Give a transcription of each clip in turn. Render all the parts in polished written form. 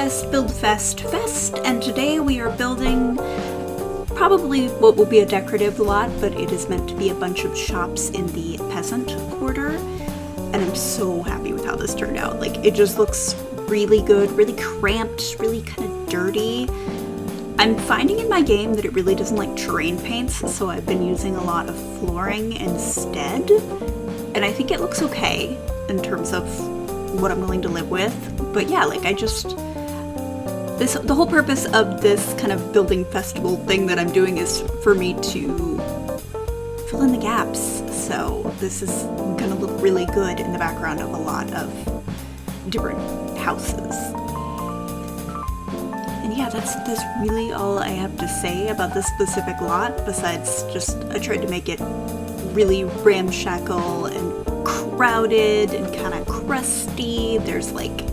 Winterfest, Buildfest fest, and today we are building probably what will be a decorative lot, but it is meant to be a bunch of shops in the Peasant quarter, and I'm so happy with how this turned out. Like, it just looks really good, really cramped, really kind of dirty. I'm finding in my game that it really doesn't like terrain paints, so I've been using a lot of flooring instead, and I think it looks okay in terms of what I'm willing to live with. But yeah, like the whole purpose of this kind of building festival thing that I'm doing is for me to fill in the gaps. So this is gonna look really good in the background of a lot of different houses. And yeah, that's really all I have to say about this specific lot, besides just I tried to make it really ramshackle and crowded and kind of crusty. There's like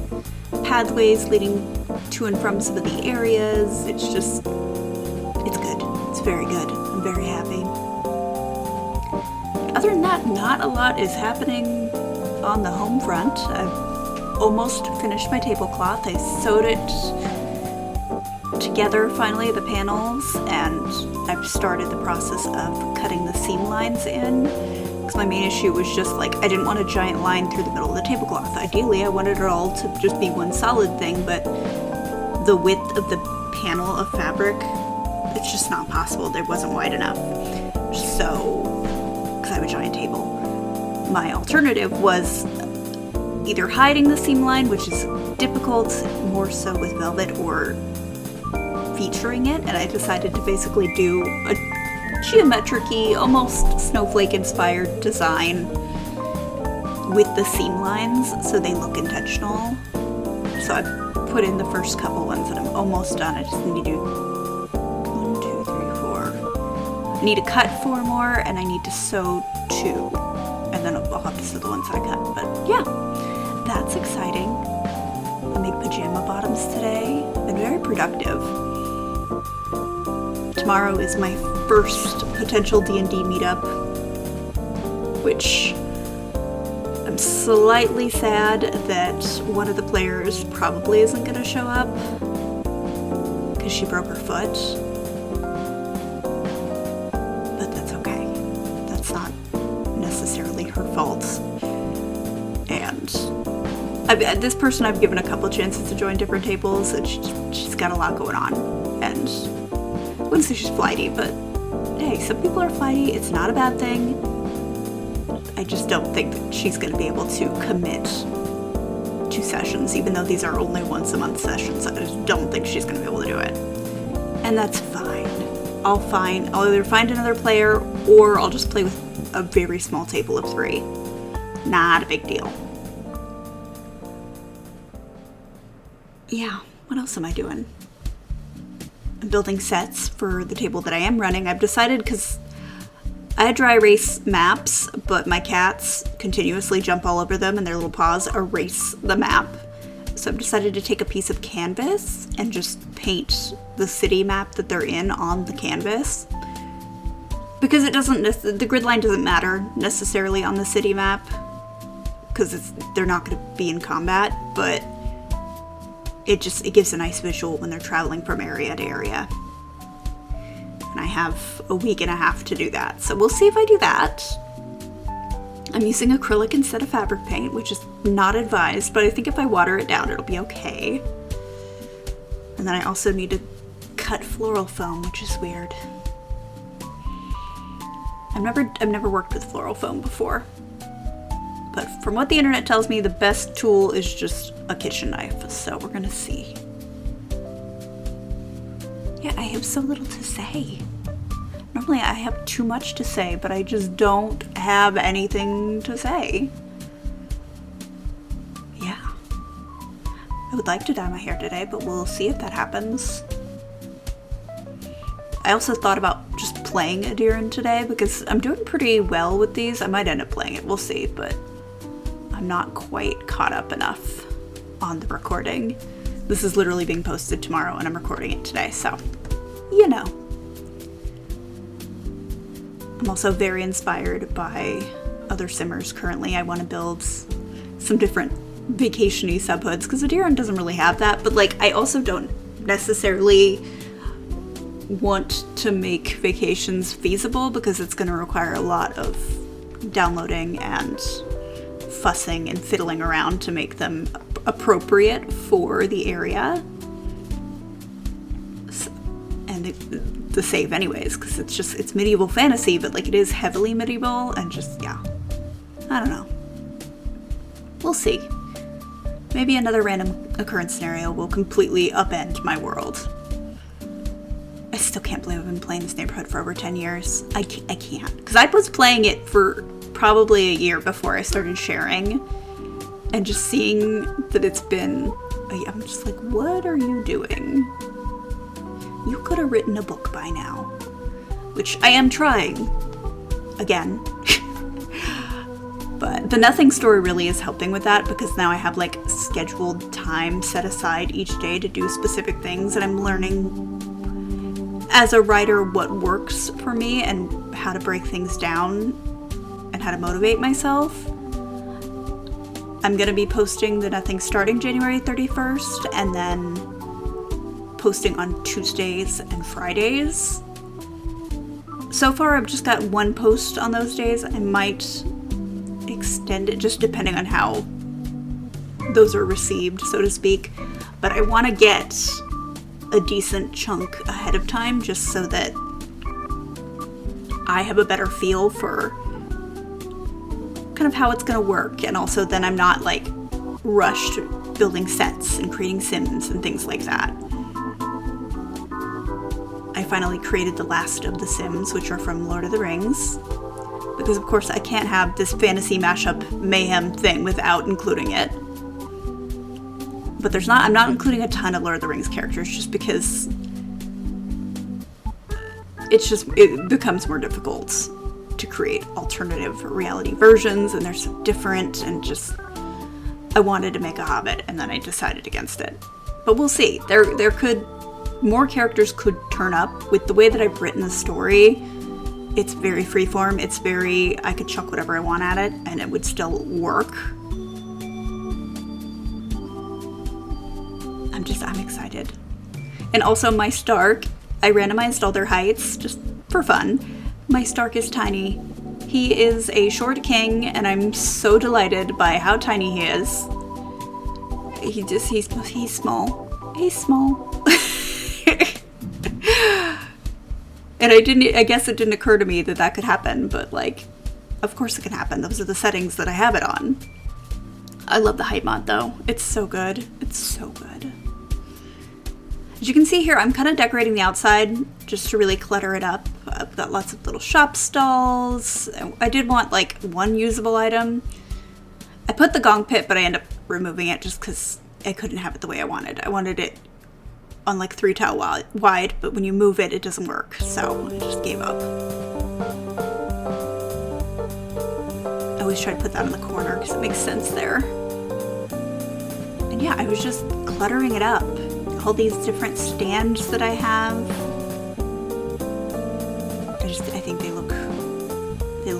pathways leading to and from some of the areas. It's good. It's very good. I'm very happy. Other than that, not a lot is happening on the home front. I've almost finished my tablecloth. I sewed it together finally, the panels, and I've started the process of cutting the seam lines in. Because my main issue was just like, I didn't want a giant line through the middle of the tablecloth. Ideally, I wanted it all to just be one solid thing, but the width of the panel of fabric, it's just not possible. It wasn't wide enough. So, because I have a giant table, my alternative was either hiding the seam line, which is difficult, more so with velvet, or featuring it, and I decided to basically do a geometric-y, almost snowflake-inspired design with the seam lines so they look intentional. So I put in the first couple ones and I'm almost done. I just need to do 1, 2, 3, 4. I need to cut 4 more and I need to sew 2. And then I'll have to sew the ones that I cut. But yeah, that's exciting. I made pajama bottoms today. I've been very productive. Tomorrow is my first potential D&D meetup, which I'm slightly sad that one of the players probably isn't going to show up because she broke her foot. But that's okay. That's not necessarily her fault. And this person I've given a couple chances to join different tables, and she's got a lot going on. And I wouldn't say she's flighty, but hey, some people are flighty. It's not a bad thing. I just don't think that she's going to be able to commit to sessions, even though these are only once a month sessions. I just don't think she's going to be able to do it. And that's fine. I'll either find another player or I'll just play with a very small table of 3. Not a big deal. Yeah, what else am I doing? I'm building sets for the table that I am running. I've decided, because I had dry erase maps, but my cats continuously jump all over them and their little paws erase the map. So I've decided to take a piece of canvas and just paint the city map that they're in on the canvas. Because the grid line doesn't matter necessarily on the city map, because they're not going to be in combat, but it gives a nice visual when they're traveling from area to area. And I have a week and a half to do that. So we'll see if I do that. I'm using acrylic instead of fabric paint, which is not advised, but I think if I water it down, it'll be okay. And then I also need to cut floral foam, which is weird. I've never worked with floral foam before. But from what the internet tells me, the best tool is just a kitchen knife, so we're gonna see. Yeah, I have so little to say. Normally I have too much to say, but I just don't have anything to say. Yeah. I would like to dye my hair today, but we'll see if that happens. I also thought about just playing Edirann today, because I'm doing pretty well with these. I might end up playing it, we'll see, but I'm not quite caught up enough on the recording. This is literally being posted tomorrow and I'm recording it today, so you know. I'm also very inspired by other simmers currently. I want to build some different vacation-y subhoods, because Edirann doesn't really have that, but like I also don't necessarily want to make vacations feasible because it's going to require a lot of downloading and fussing and fiddling around to make them appropriate for the area. And the save anyways, because it's medieval fantasy, but like it is heavily medieval, and just, yeah, I don't know. We'll see. Maybe another random occurrence scenario will completely upend my world. I still can't believe I've been playing this neighborhood for over 10 years. I can't. Because I was playing it for probably a year before I started sharing. And just seeing that it's been... I'm just like, what are you doing? You could have written a book by now. Which I am trying. Again. But the Nothing story really is helping with that, because now I have like scheduled time set aside each day to do specific things, and I'm learning as a writer what works for me and how to break things down and how to motivate myself. I'm going to be posting the Nothing starting January 31st, and then posting on Tuesdays and Fridays. So far I've just got one post on those days. I might extend it just depending on how those are received, so to speak. But I want to get a decent chunk ahead of time just so that I have a better feel for kind of how it's going to work, and also then I'm not like rushed building sets and creating sims and things like that. I finally created the last of the sims, which are from Lord of the Rings, because of course I can't have this fantasy mashup mayhem thing without including it. But I'm not including a ton of Lord of the Rings characters just because it becomes more difficult to create alternative reality versions, and they're so different, and just I wanted to make a Hobbit and then I decided against it. But we'll see. More characters could turn up. With the way that I've written the story, it's very freeform. I could chuck whatever I want at it and it would still work. I'm excited. And also my Stark, I randomized all their heights just for fun. My Stark is tiny. He is a short king, and I'm so delighted by how tiny he is. He's small. He's small. And I guess it didn't occur to me that could happen, but like, of course it can happen. Those are the settings that I have it on. I love the height mod though. It's so good. It's so good. As you can see here, I'm kind of decorating the outside just to really clutter it up. I've got lots of little shop stalls. I did want like one usable item. I put the gong pit, but I ended up removing it just because I couldn't have it the way I wanted. I wanted it on like 3 tile wide, but when you move it, it doesn't work. So I just gave up. I always try to put that in the corner because it makes sense there. And yeah, I was just cluttering it up. All these different stands that I have. I think they look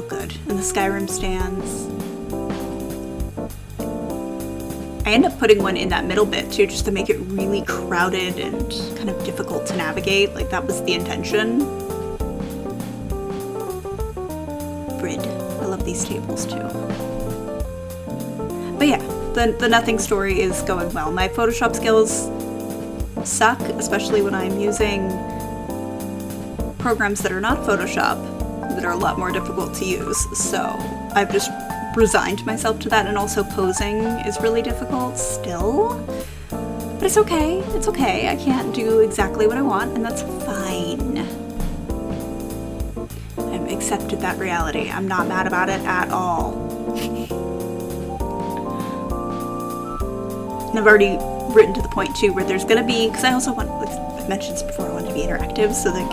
good. And the Skyrim stands. I end up putting one in that middle bit too, just to make it really crowded and kind of difficult to navigate. Like that was the intention. Grid. I love these tables too. But yeah, the Nothing story is going well. My Photoshop skills suck, especially when I'm using programs that are not Photoshop, that are a lot more difficult to use. So I've just resigned myself to that, and also posing is really difficult still. But it's okay. It's okay. I can't do exactly what I want, and that's fine. I've accepted that reality. I'm not mad about it at all. And I've already written to the point too where there's gonna be, because I also want, like I've mentioned this before, I want it to be interactive, so like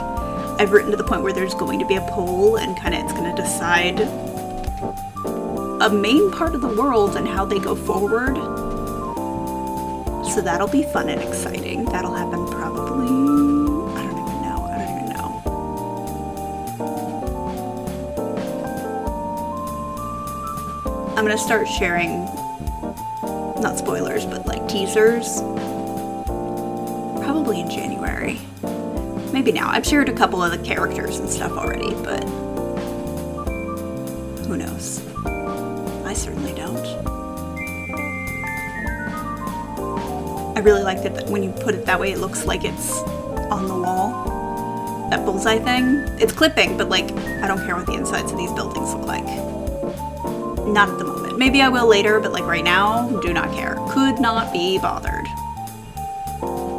I've written to the point where there's going to be a poll, and kind of it's going to decide a main part of the world and how they go forward. So that'll be fun and exciting. That'll happen probably, I don't even know. I'm gonna start sharing not spoilers, but like teasers. Probably in January. Maybe now. I've shared a couple of the characters and stuff already, but who knows? I certainly don't. I really like that when you put it that way, it looks like it's on the wall. That bullseye thing. It's clipping, but like, I don't care what the insides of these buildings look like. Not at the moment. Maybe I will later, but like right now, do not care. Could not be bothered.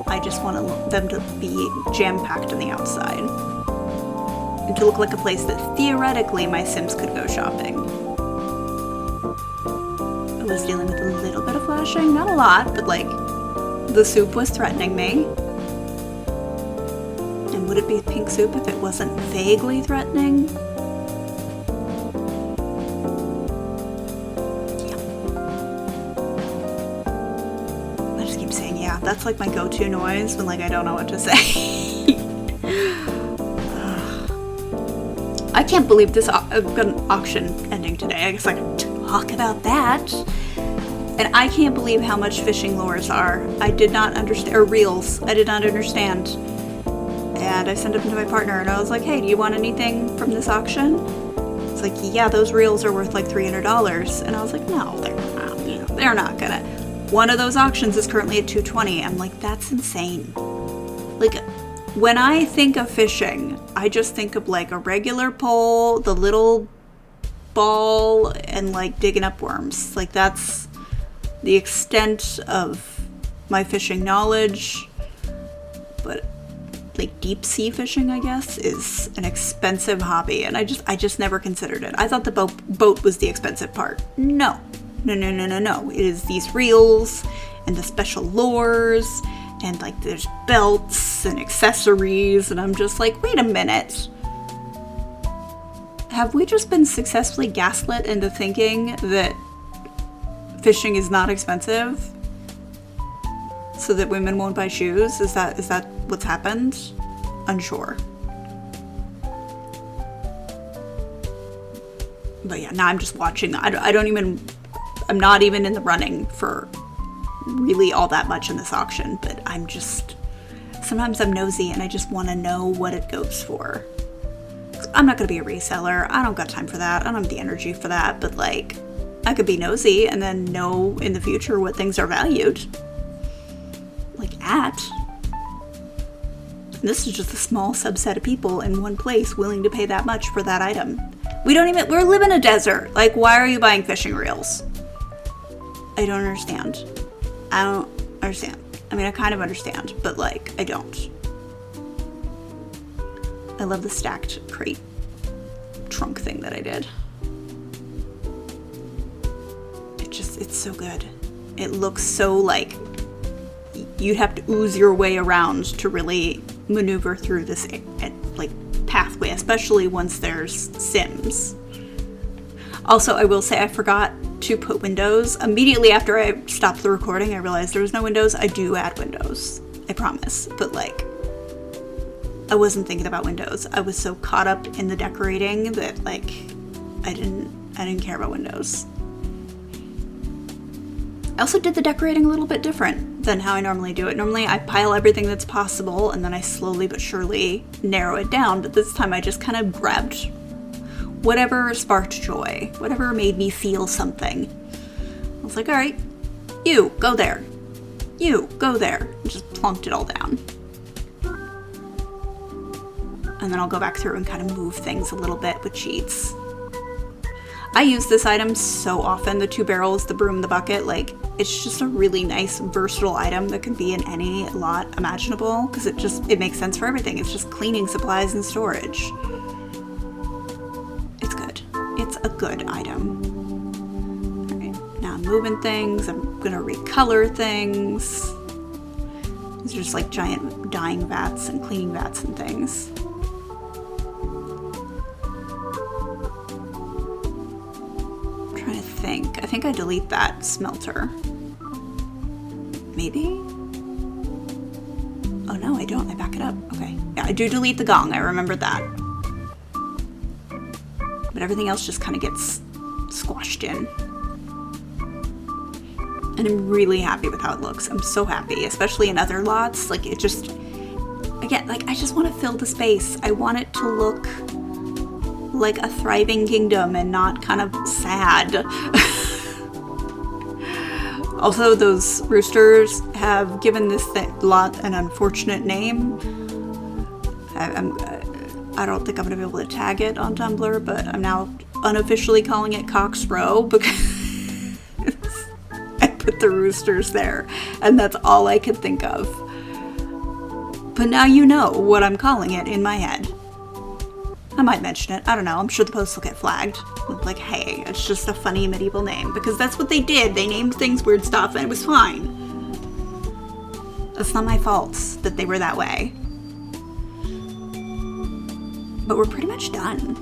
I just want them to be jam-packed on the outside. And to look like a place that theoretically my Sims could go shopping. I was dealing with a little bit of flashing, not a lot, but like, the soup was threatening me. And would it be pink soup if it wasn't vaguely threatening? Yeah. I just keep saying yeah. That's like my go-to noise when like I don't know what to say. I can't believe this I've got an auction ending today. I guess I can talk about that. And I can't believe how much fishing lures are. I did not understand, or reels. I did not understand. And I sent them to my partner and I was like, hey, do you want anything from this auction? It's like, yeah, those reels are worth like $300. And I was like, no, they're not, they're not gonna. One of those auctions is currently at $220. I'm like, that's insane. Like, when I think of fishing, I just think of like a regular pole, the little ball, and like digging up worms. Like that's the extent of my fishing knowledge. But like deep sea fishing, I guess, is an expensive hobby, and I just never considered it. I thought the boat was the expensive part. No. It is these reels and the special lures, and like there's belts and accessories, and I'm just like, wait a minute. Have we just been successfully gaslit into thinking that fishing is not expensive so that women won't buy shoes? Is that what's happened? Unsure. But yeah, now I'm just watching. I'm not even in the running for really all that much in this auction, but sometimes I'm nosy and I just want to know what it goes for. I'm not going to be a reseller. I don't got time for that. I don't have the energy for that, but like, I could be nosy and then know in the future what things are valued. Like at. And this is just a small subset of people in one place willing to pay that much for that item. We're living in a desert. Like, why are you buying fishing reels? I don't understand. I mean, I kind of understand, but like, I don't. I love the stacked crate trunk thing that I did. It's so good. It looks so like you'd have to ooze your way around to really maneuver through this like pathway, especially once there's Sims. Also, I will say I forgot to put windows. Immediately after I stopped the recording, I realized there was no windows. I do add windows, I promise. But like, I wasn't thinking about windows. I was so caught up in the decorating that like, I didn't care about windows. I also did the decorating a little bit different than how I normally do it. Normally I pile everything that's possible and then I slowly but surely narrow it down, but this time I just kind of grabbed whatever sparked joy, whatever made me feel something. I was like, all right, you, go there. You, go there. And just plunked it all down. And then I'll go back through and kind of move things a little bit with cheats. I use this item so often, the 2 barrels, the broom, the bucket, like, it's just a really nice, versatile item that can be in any lot imaginable, because it makes sense for everything. It's just cleaning supplies and storage. It's good. It's a good item. Alright, now I'm moving things, I'm gonna recolor things. These are just like giant dyeing vats and cleaning vats and things. I think I delete that smelter. Maybe? Oh no, I don't. I back it up. Okay. Yeah, I do delete the gong. I remembered that. But everything else just kind of gets squashed in. And I'm really happy with how it looks. I'm so happy, especially in other lots. Like, it just, again, like, I just want to fill the space. I want it to look like a thriving kingdom and not kind of sad. Also, those roosters have given this lot an unfortunate name. I don't think I'm going to be able to tag it on Tumblr, but I'm now unofficially calling it Cock's Row because I put the roosters there, and that's all I could think of. But now you know what I'm calling it in my head. I might mention it. I don't know. I'm sure the post will get flagged. Like, hey, it's just a funny medieval name. Because that's what they did. They named things weird stuff, and it was fine. It's not my fault that they were that way. But we're pretty much done.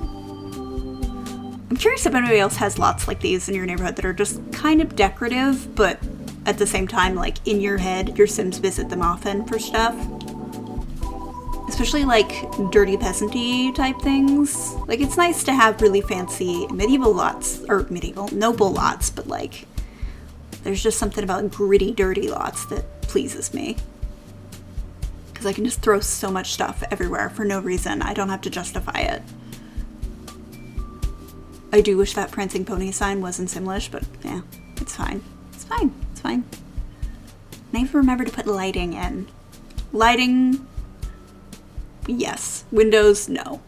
I'm curious if anybody else has lots like these in your neighborhood that are just kind of decorative, but at the same time, like, in your head, your Sims visit them often for stuff. Especially like dirty peasant-y type things. Like, it's nice to have really fancy medieval lots, or noble lots, but like, there's just something about gritty, dirty lots that pleases me. Because I can just throw so much stuff everywhere for no reason. I don't have to justify it. I do wish that prancing pony sign was in Simlish, but yeah, it's fine. It's fine. It's fine. And I even remember to put lighting in. Lighting, yes. Windows, no.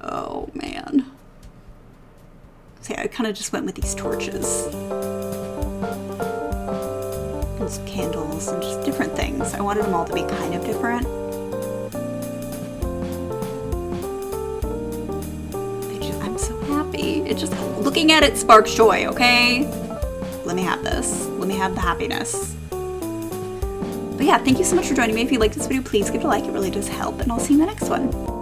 Oh, man. So yeah, I kind of just went with these torches. And some candles and just different things. I wanted them all to be kind of different. I'm so happy. It just, looking at it sparks joy, okay? Let me have this. Let me have the happiness. But yeah, thank you so much for joining me. If you liked this video, please give it a like. It really does help. And I'll see you in the next one.